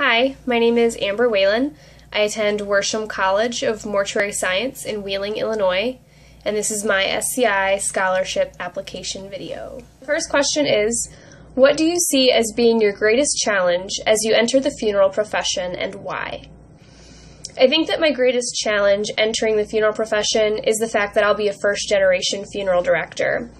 Hi, my name is Amber Whalen. I attend Worsham College of Mortuary Science in Wheeling, Illinois, and this is my SCI scholarship application video. The first question is, what do you see as being your greatest challenge as you enter the funeral profession and why? I think that my greatest challenge entering the funeral profession is the fact that I'll be a first-generation funeral director.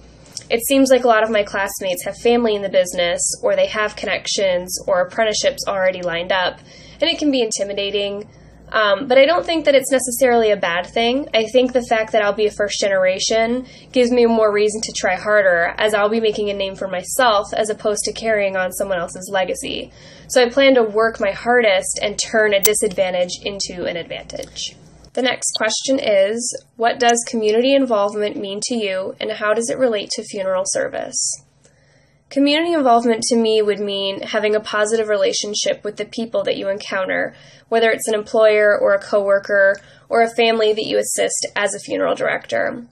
It seems like a lot of my classmates have family in the business, or they have connections or apprenticeships already lined up, and it can be intimidating. But I don't think that it's necessarily a bad thing. I think the fact that I'll be a first generation gives me more reason to try harder, as I'll be making a name for myself as opposed to carrying on someone else's legacy. So I plan to work my hardest and turn a disadvantage into an advantage. The next question is, what does community involvement mean to you, and how does it relate to funeral service? Community involvement to me would mean having a positive relationship with the people that you encounter, whether it's an employer or a coworker or a family that you assist as a funeral director.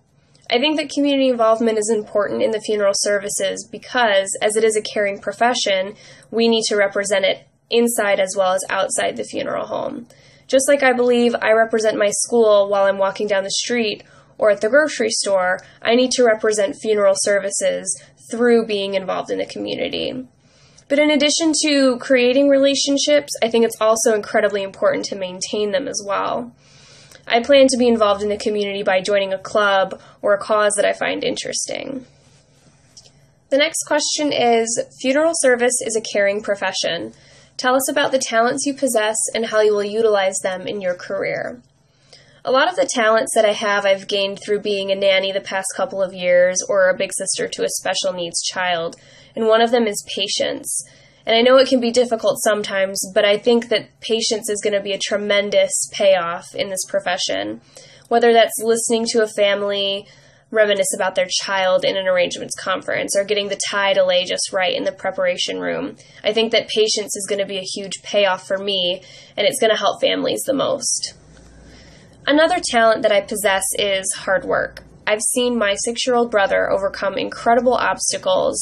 I think that community involvement is important in the funeral services because, as it is a caring profession, we need to represent it inside as well as outside the funeral home. Just like I believe I represent my school while I'm walking down the street or at the grocery store, I need to represent funeral services through being involved in the community. But in addition to creating relationships, I think it's also incredibly important to maintain them as well. I plan to be involved in the community by joining a club or a cause that I find interesting. The next question is, funeral service is a caring profession. Tell us about the talents you possess and how you will utilize them in your career. A lot of the talents that I have I've gained through being a nanny the past couple of years or a big sister to a special needs child, and one of them is patience. And I know it can be difficult sometimes, but I think that patience is going to be a tremendous payoff in this profession. Whether that's listening to a family reminisce about their child in an arrangements conference or getting the tie to lay just right in the preparation room. I think that patience is going to be a huge payoff for me, and it's going to help families the most. Another talent that I possess is hard work. I've seen my 6-year-old brother overcome incredible obstacles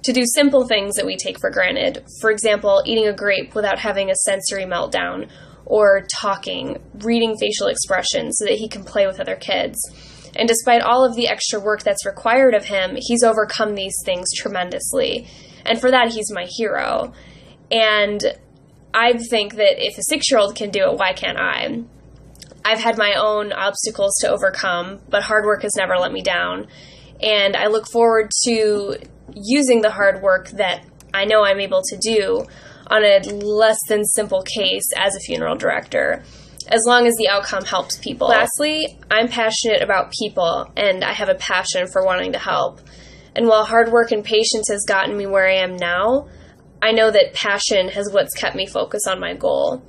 to do simple things that we take for granted. For example, eating a grape without having a sensory meltdown, or talking, reading facial expressions so that he can play with other kids. And despite all of the extra work that's required of him, he's overcome these things tremendously. And for that, he's my hero. And I think that if a 6-year-old can do it, why can't I? I've had my own obstacles to overcome, but hard work has never let me down. And I look forward to using the hard work that I know I'm able to do on a less than simple case as a funeral director, as long as the outcome helps people. Lastly, I'm passionate about people, and I have a passion for wanting to help. And while hard work and patience has gotten me where I am now, I know that passion has what's kept me focused on my goal.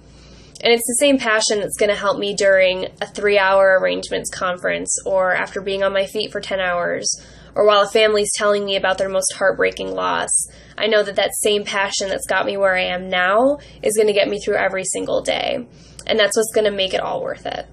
And it's the same passion that's going to help me during a 3-hour arrangements conference, or after being on my feet for 10 hours, or while a family's telling me about their most heartbreaking loss. I know that that same passion that's got me where I am now is going to get me through every single day. And that's what's going to make it all worth it.